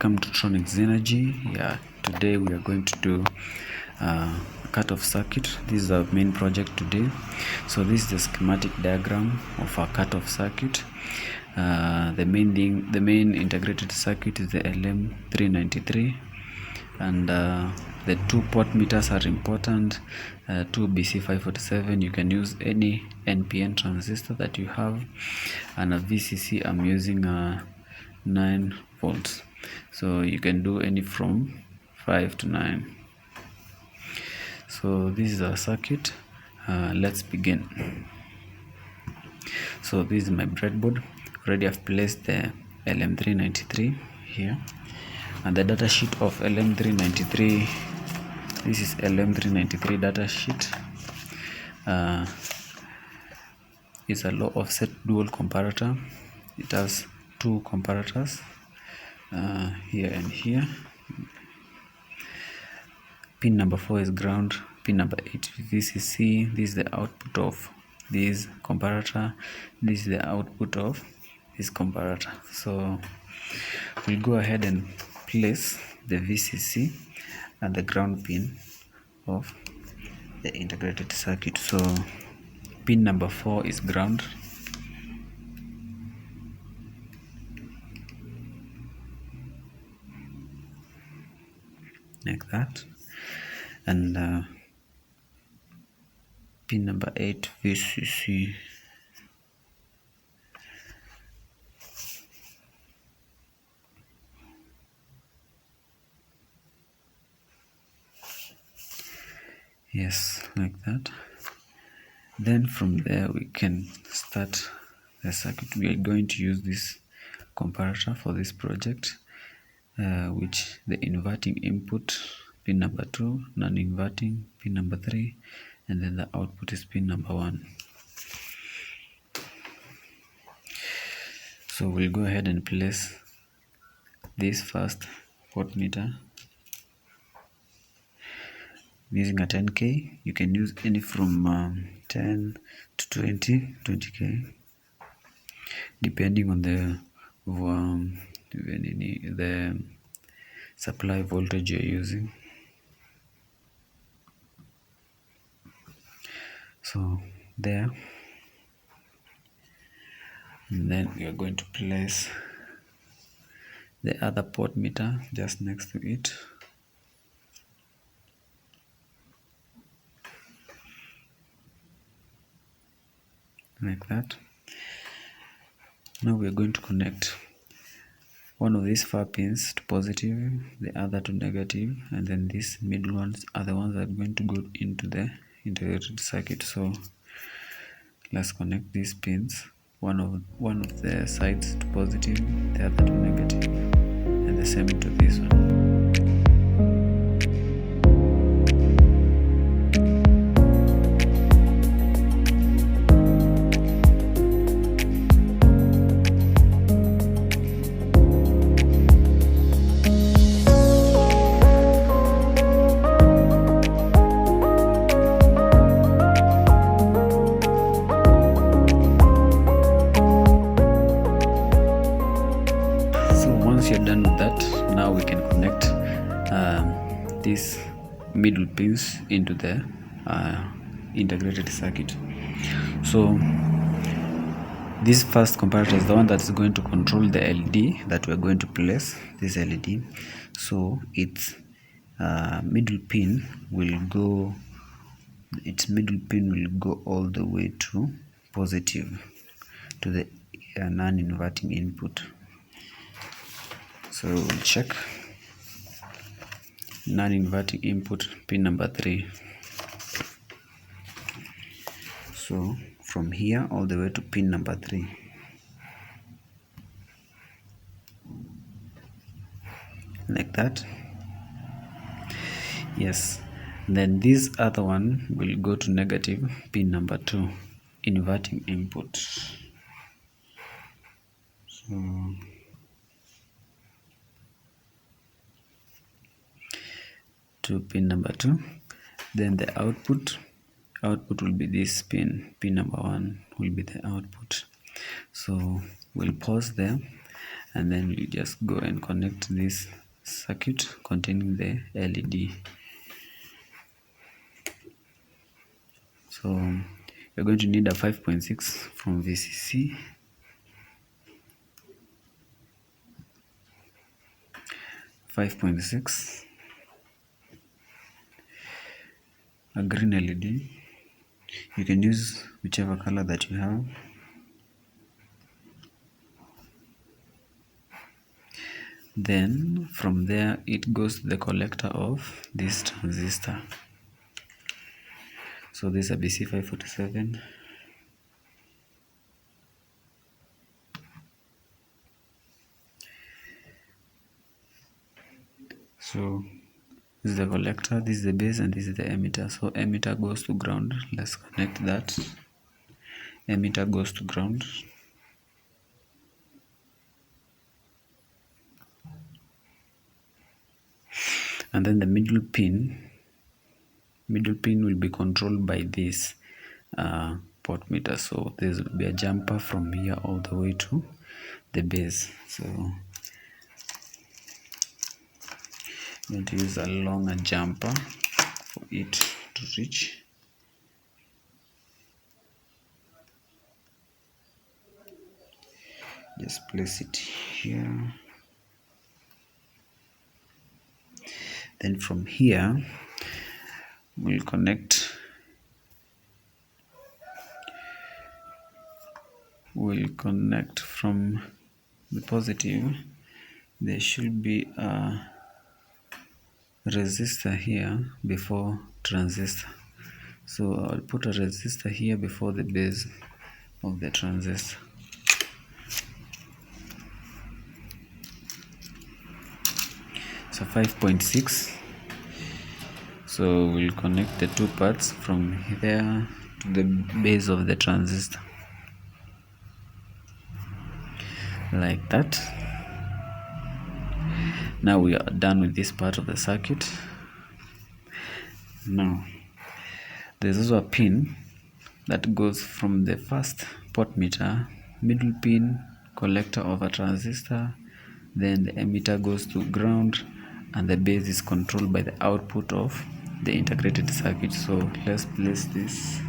Welcome to Tronics Energy. Yeah, today we are going to do a cut-off circuit. This is our main project today. So this is the schematic diagram of a cut-off circuit. The main integrated circuit is the LM393, and the two port meters are important. Two BC547. You can use any NPN transistor that you have, and a VCC. I'm using 9 volts, so you can do any from 5 to 9. So this is our circuit. Let's begin. So this is my breadboard. Already I've placed the LM393 here, and the data sheet of LM393. This is LM393 data sheet. It's a low offset dual comparator. It has two comparators, here and here. Pin number 4 is ground, pin number 8 is VCC. This is the output of this comparator, this is the output of this comparator. So we'll go ahead and place the VCC and the ground pin of the integrated circuit. So pin number 4 is ground, like that, and pin number 8 VCC. Yes, like that. Then from there we can start the circuit. We are going to use this comparator for this project, which the inverting input pin number 2, non-inverting pin number 3, and then the output is pin number 1. So we'll go ahead and place this first port meter using a 10K. You can use any from 10 to 20K, depending on the supply voltage you're using. So there, and then we are going to place the other port meter just next to it. Like that. Now we are going to connect one of these 4 pins to positive, the other to negative, and then these middle ones are the ones that are going to go into the integrated circuit. So let's connect these pins, one of the sides to positive, the other to negative, and the same to this one. Once you're done with that, now we can connect these middle pins into the integrated circuit. So this first comparator is the one that is going to control the LED that we're going to place, this LED. So its middle pin will go all the way to positive, to the non-inverting input. So we'll check non-inverting input pin number 3. So from here all the way to pin number 3. Like that. Yes. Then this other one will go to negative pin number 2, inverting input. So to pin number 2. Then the output will be this pin number 1 will be the output. So we'll pause there and then you just go and connect this circuit containing the LED. So you're going to need a 5.6 from VCC, a green LED. You can use whichever color that you have. Then from there it goes to the collector of this transistor. So this is a BC547. So this is the collector, this is the base, and this is the emitter. So emitter goes to ground. Let's connect that. Emitter goes to ground. And then the middle pin will be controlled by this port meter. So there will be a jumper from here all the way to the base. So I'm going to use a longer jumper for it to reach. Just place it here. Then from here we'll connect from the positive. There should be a resistor here before transistor. So I'll put a resistor here before the base of the transistor. So 5.6. So we'll connect the two parts from there to the base of the transistor, like that. Now we are done with this part of the circuit. Now there's also a pin that goes from the first port meter, middle pin, collector of a transistor, then the emitter goes to ground, and the base is controlled by the output of the integrated circuit. So let's place this.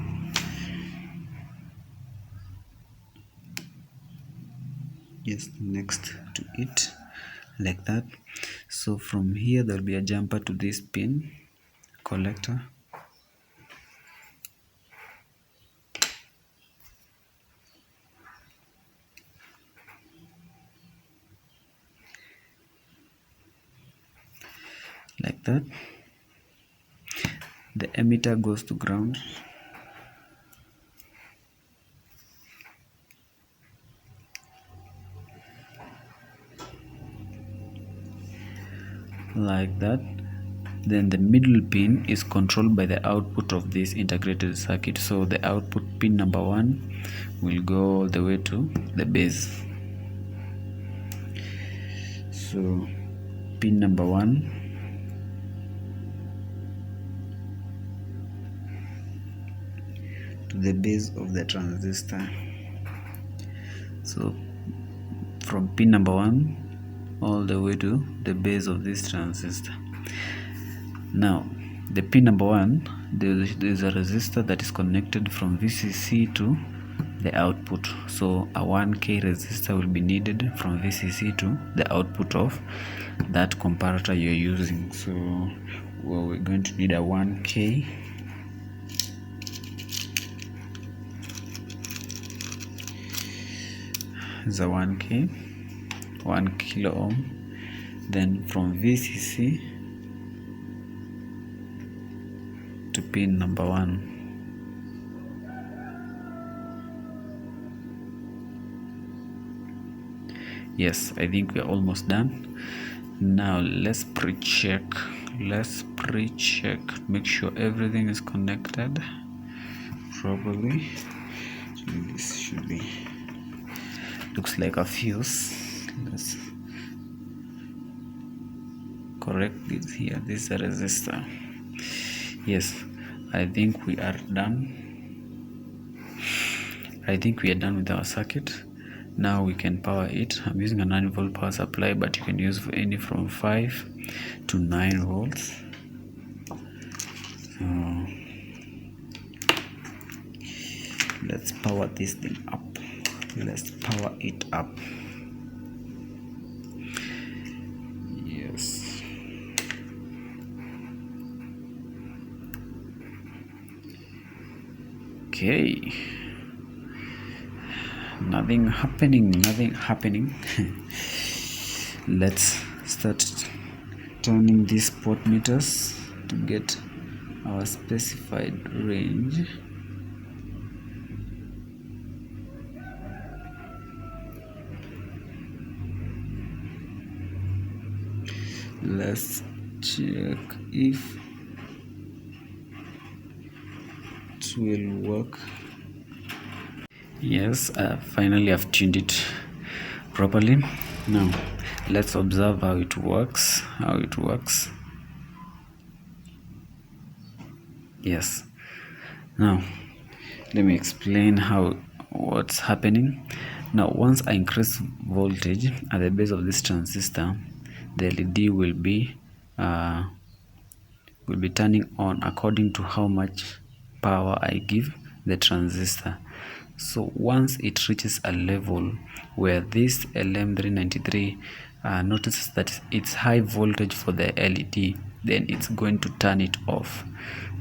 Just next to it, like that. So from here there will be a jumper to this pin, collector. Like that. The emitter goes to ground. Like that. Then the middle pin is controlled by the output of this integrated circuit. So the output pin number 1 will go all the way to the base. So pin number 1 to the base of the transistor. So from pin number 1 all the way to the base of this transistor. Now the pin number 1, there's a resistor that is connected from VCC to the output. So a 1K resistor will be needed from VCC to the output of that comparator you're using. So we're going to need a 1K. Is a 1K, 1 kilo ohm. Then from VCC to pin number 1. Yes, I think we're almost done. Now let's pre-check. Make sure everything is connected properly. So this should be, looks like a fuse. Let's correct this here. This is a resistor. Yes, I think we are done. I think we are done with our circuit. Now we can power it. I'm using a 9-volt power supply, but you can use any from 5 to 9 volts. So let's power this thing up. Let's power it up. Yes. Okay. Nothing happening. Let's start turning these pot meters to get our specified range. Let's check if it will work. Yes, finally I've tuned it properly. Now let's observe how it works. Yes, now let me explain what's happening. Now once I increase voltage at the base of this transistor, the LED will be turning on according to how much power I give the transistor. So once it reaches a level where this LM393 notices that it's high voltage for the LED, then it's going to turn it off.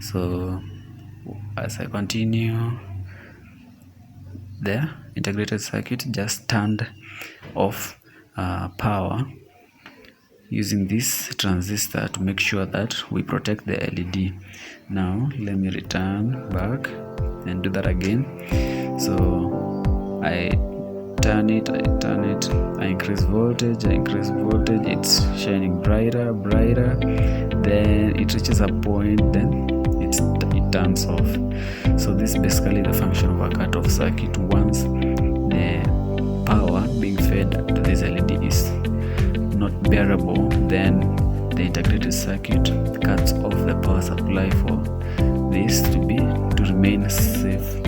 So as I continue, the integrated circuit just turned off power using this transistor to make sure that we protect the LED. Now let me return back and do that again. So I turn it, I increase voltage, it's shining brighter, then it reaches a point, then it turns off. So this is basically the function of a cut-off circuit. Once the power being fed to this LED is not bearable, then the integrated circuit cuts off the power supply for this to remain safe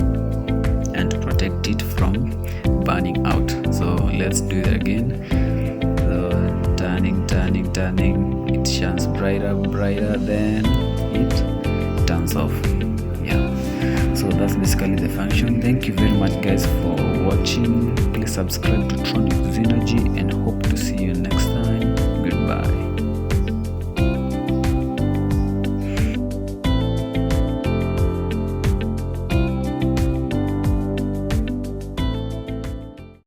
and to protect it from burning out. So let's do it again. So turning, it shines brighter, then it turns off. Yeah, so that's basically the function. Thank you very much guys for watching. Please subscribe to Tronic